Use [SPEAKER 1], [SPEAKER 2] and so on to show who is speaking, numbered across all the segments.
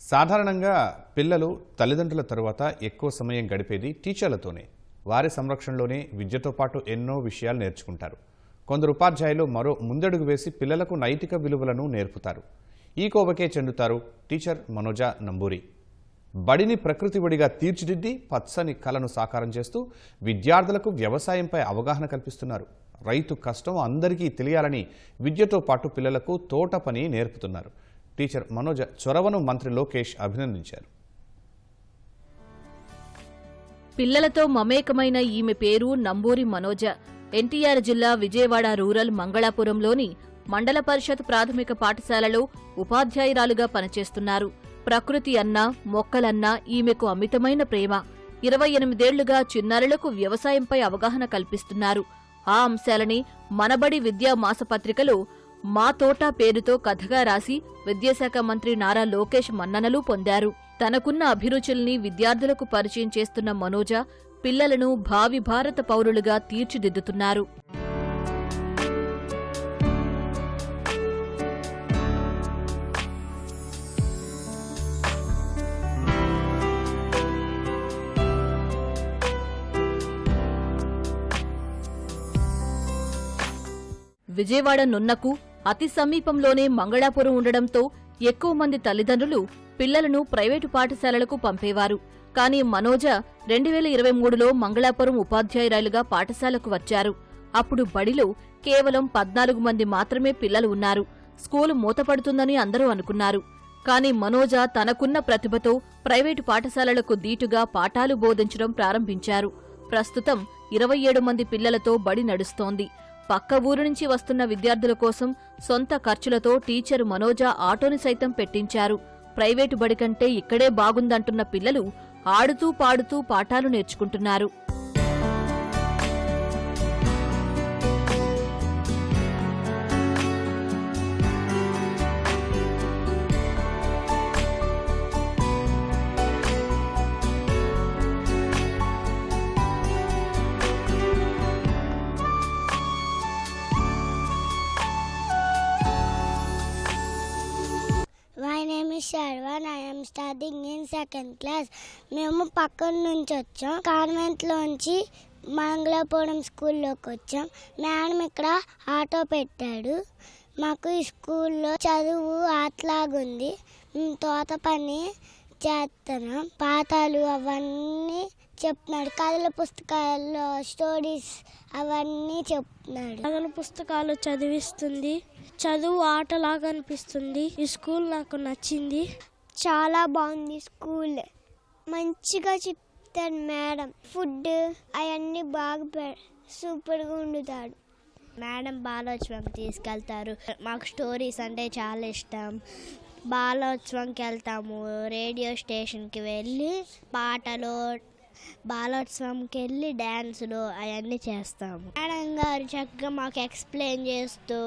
[SPEAKER 1] సాధారణంగా పిల్లలు తల్లిదండ్రుల తరువాత ఎక్కువ సమయం గడిపేది టీచర్లతోనే. వారి సంరక్షణలోనే విద్యతో పాటు ఎన్నో విషయాలు నేర్చుకుంటారు. కొందరు ఉపాధ్యాయులు మరో ముందడుగు వేసి పిల్లలకు నైతిక విలువలను నేర్పుతారు. ఈ కోవకే చెందుతారు టీచర్ మనోజ నంబూరి. బడిని ప్రకృతి ఒడిగా తీర్చిదిద్ది పచ్చని కలను సాకారం చేస్తూ విద్యార్థులకు వ్యవసాయంపై అవగాహన కల్పిస్తున్నారు. రైతు కష్టం అందరికీ తెలియాలని విద్యతో పాటు పిల్లలకు తోట పని నేర్పుతున్నారు. టీచర్ మనోజ చొరవను మంత్రి లోకేష్ అభినందించారు.
[SPEAKER 2] పిల్లలతో మమేకమైన ఈమె పేరు నంబూరి మనోజ. ఎన్టీఆర్ జిల్లా విజయవాడ రూరల్ మంగళాపురంలోని మండల పరిషత్ ప్రాథమిక పాఠశాలలో ఉపాధ్యాయురాలుగా పనిచేస్తున్నారు. ప్రకృతి అన్నా మొక్కలన్నా ఈమెకు అమితమైన ప్రేమ. 28 ఏళ్లుగా చిన్నారులకు వ్యవసాయంపై అవగాహన కల్పిస్తున్నారు. ఆ అంశాలని మనబడి విద్యా మాసపత్రికలో మా తోట పేరుతో కథగా రాసి విద్యాశాఖ మంత్రి నారా లోకేష్ మన్ననలు పొందారు. తనకున్న అభిరుచుల్ని విద్యార్థులకు పరిచయం చేస్తున్న మనోజ పిల్లలను భావి భారత పౌరులుగా తీర్చిదిద్దుతున్నారు. విజయవాడ నున్నకు అతి సమీపంలోనే మంగళాపురం ఉండడంతో ఎక్కువ మంది తల్లిదండ్రులు పిల్లలను ప్రైవేటు పాఠశాలలకు పంపేవారు. కానీ మనోజ 2023లో మంగళాపురం ఉపాధ్యాయురాలుగా పాఠశాలకు వచ్చారు. అప్పుడు బడిలో కేవలం 14 మంది మాత్రమే పిల్లలు ఉన్నారు. స్కూలు మూతపడుతుందని అందరూ అనుకున్నారు. కానీ మనోజ తనకున్న ప్రతిభతో ప్రైవేటు పాఠశాలలకు దీటుగా పాఠాలు బోధించడం ప్రారంభించారు. ప్రస్తుతం 27 మంది పిల్లలతో బడి నడుస్తోంది. పక్క ఊరు నుంచి వస్తున్న విద్యార్థుల కోసం సొంత ఖర్చులతో టీచర్ మనోజ ఆటోని సైతం పెట్టించారు. ప్రైవేటు బడి కంటే ఇక్కడే బాగుందంటున్న పిల్లలు ఆడుతూ పాడుతూ పాఠాలు నేర్చుకుంటున్నారు.
[SPEAKER 3] My name is Sharwan. I am studying in 2nd class. మేము పక్కన నుంచి వచ్చాం. కాన్వెంట్లోంచి మంగళాపురం స్కూల్లోకి వచ్చాం. మేడం ఇక్కడ ఆటో పెట్టాడు. మాకు ఈ స్కూల్లో చదువు ఆటలాగుంది. తోట పని చేస్తున్నాం. పాఠాలు అవన్నీ చెప్తున్నాడు. కథల పుస్తకాల్లో స్టోరీస్ అవన్నీ చెప్తున్నాడు.
[SPEAKER 4] కథల పుస్తకాలు చదివిస్తుంది. చదువు ఆటలాగా అనిపిస్తుంది. ఈ స్కూల్ నాకు నచ్చింది.
[SPEAKER 3] చాలా బాగుంది స్కూల్. మంచిగా చెప్తాడు మేడం. ఫుడ్ అవన్నీ బాగా సూపర్గా వండుతాడు.
[SPEAKER 4] మేడం బాలోత్సవం తీసుకెళ్తారు. మాకు స్టోరీస్ అంటే చాలా ఇష్టం. బాలోత్సవంకి వెళ్తాము. రేడియో స్టేషన్కి వెళ్ళి పాటలు, బాలోత్సవంకి వెళ్ళి డ్యాన్సులు అవన్నీ చేస్తాము. మేడం గారు చక్కగా మాకు ఎక్స్ప్లెయిన్ చేస్తూ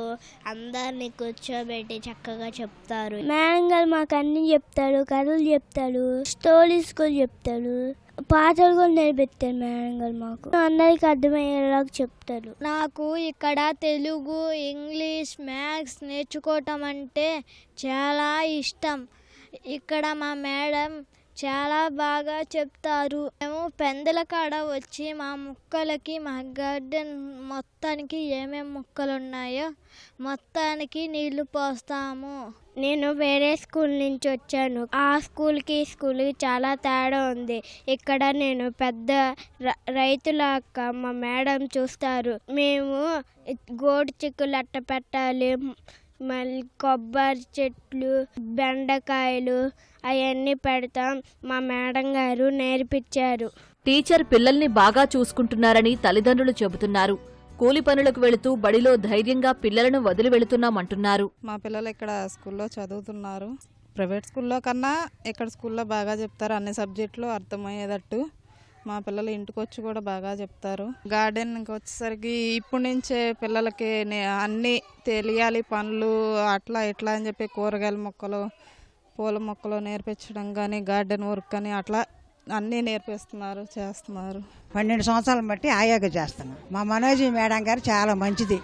[SPEAKER 4] అందరినీ కూర్చోబెట్టి చక్కగా చెప్తారు. మేడం గారు మాకు అన్ని చెప్తాడు. కథలు చెప్తాడు, స్టోరీస్ కూడా చెప్తాడు, పాటలు కూడా నేర్పిస్తారు. మేడం గారు మాకు అందరికి అర్థమయ్యేలాగా చెప్తారు. నాకు ఇక్కడ తెలుగు, ఇంగ్లీష్, మ్యాథ్స్ నేర్చుకోవటం అంటే చాలా ఇష్టం. ఇక్కడ మా మేడం చాలా బాగా చెప్తారు. మేము పెందల కాడ వచ్చి మా మొక్కలకి, మా గార్డెన్ మొత్తానికి ఏమేమి మొక్కలు ఉన్నాయో మొత్తానికి నీళ్లు పోస్తాము. నేను వేరే స్కూల్ నుంచి వచ్చాను. ఆ స్కూల్కి ఈ స్కూల్కి చాలా తేడా ఉంది. ఇక్కడ నేను పెద్ద రైతులాగా మా మేడం చూస్తారు. మేము గోడు చిక్కులు అట్ట పెట్టాలి, మళ్ళీ కొబ్బరి చెట్లు, బెండకాయలు అవన్నీ పెడతాం. మా మేడం గారు నేర్పించారు.
[SPEAKER 2] టీచర్ పిల్లల్ని బాగా చూసుకుంటున్నారని తల్లిదండ్రులు చెబుతున్నారు. కూలి పనులకు వెళుతూ బడిలో ధైర్యంగా పిల్లలను వదిలి వెళుతున్నామంటున్నారు.
[SPEAKER 5] మా పిల్లలు ఇక్కడ స్కూల్లో చదువుతున్నారు. ప్రైవేట్ స్కూల్లో కన్నా ఇక్కడ స్కూల్లో బాగా చెప్తారు. అన్ని సబ్జెక్టులు అర్థమయ్యేటట్టు మా పిల్లలు ఇంటికి వచ్చి కూడా బాగా చెప్తారు. గార్డెన్కి వచ్చేసరికి ఇప్పటి నుంచే పిల్లలకి అన్నీ తెలియాలి. పనులు అట్లా ఇట్లా అని చెప్పి కూరగాయల మొక్కలు, పూల మొక్కలు నేర్పించడం కానీ, గార్డెన్ వర్క్ కానీ అట్లా అన్నీ నేర్పిస్తున్నారు, చేస్తున్నారు.
[SPEAKER 6] 12 సంవత్సరాలను బట్టి ఆయాగా చేస్తున్నాం. మా మనోజీ మేడం గారు చాలా మంచిది.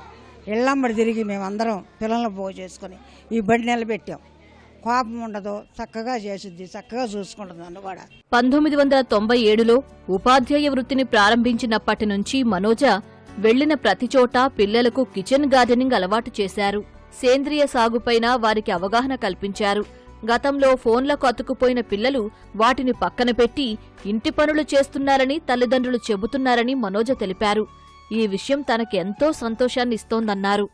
[SPEAKER 6] ఇళ్ళమ్మడి తిరిగి మేమందరం పిల్లలను పోగు చేసుకొని ఈ బడి నిలబెట్టాం. కోపం ఉండదు, చక్కగా చేసిద్ది, చక్కగా చూసుకుంటుంది నన్ను కూడా.
[SPEAKER 2] 1997లో ఉపాధ్యాయ వృత్తిని ప్రారంభించినప్పటి నుంచి మనోజ వెళ్లిన ప్రతి చోట పిల్లలకు కిచెన్ గార్డెనింగ్ అలవాటు చేశారు. సేంద్రియ సాగుపైన వారికి అవగాహన కల్పించారు. గతంలో ఫోన్లకు అతుకుపోయిన పిల్లలు వాటిని పక్కన పెట్టి ఇంటి పనులు చేస్తున్నారని తల్లిదండ్రులు చెబుతున్నారని మనోజ తెలిపారు. ఈ విషయం తనకెంతో సంతోషాన్నిస్తోందన్నారు.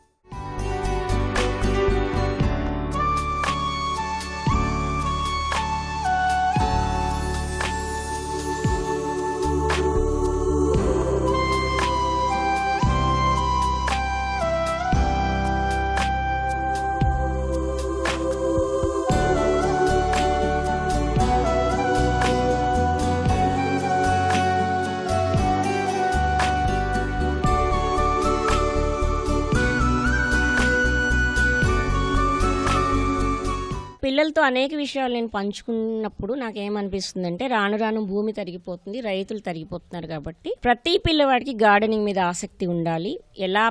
[SPEAKER 7] పిల్లలతో అనేక విషయాలు నేను పంచుకున్నప్పుడు నాకేమనిపిస్తుందంటే రాను రాను భూమి తరిగిపోతుంది, రైతులు తరిగిపోతున్నారు. కాబట్టి ప్రతి పిల్లవాడికి గార్డెనింగ్ మీద ఆసక్తి ఉండాలి, ఎలా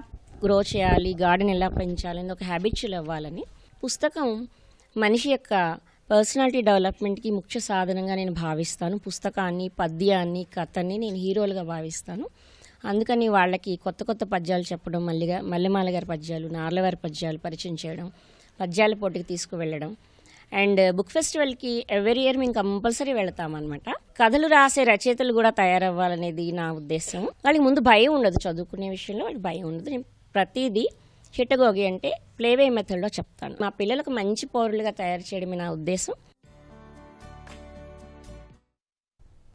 [SPEAKER 7] గ్రో చేయాలి, గార్డెన్ ఎలా పెంచాలి అని ఒక హ్యాబిచువల్ అవ్వాలని. పుస్తకం మనిషి యొక్క పర్సనాలిటీ డెవలప్మెంట్కి ముఖ్య సాధనంగా నేను భావిస్తాను. పుస్తకాన్ని, పద్యాన్ని, కథని నేను హీరోలుగా భావిస్తాను. అందుకని వాళ్ళకి కొత్త కొత్త పద్యాలు చెప్పడం, మల్లెమాల గారి పద్యాలు, నార్లవారి పద్యాలు పరిచయం చేయడం, పద్యాల పోటీకి తీసుకువెళ్ళడం. అండ్ బుక్ ఫెస్టివల్కి ఎవ్రీ ఇయర్ మేము కంపల్సరీ వెళతామన్నమాట. కథలు రాసే రచయితలు కూడా తయారవ్వాలనేది నా ఉద్దేశం. వాళ్ళకి ముందు భయం ఉండదు, చదువుకునే విషయంలో వాళ్ళకి భయం ఉండదు. నేను ప్రతిదీ చిట్టగోగి అంటే ప్లేవే మెథడ్లో చెప్తాను. మా పిల్లలకు మంచి పౌరులుగా తయారు చేయడమే నా ఉద్దేశం.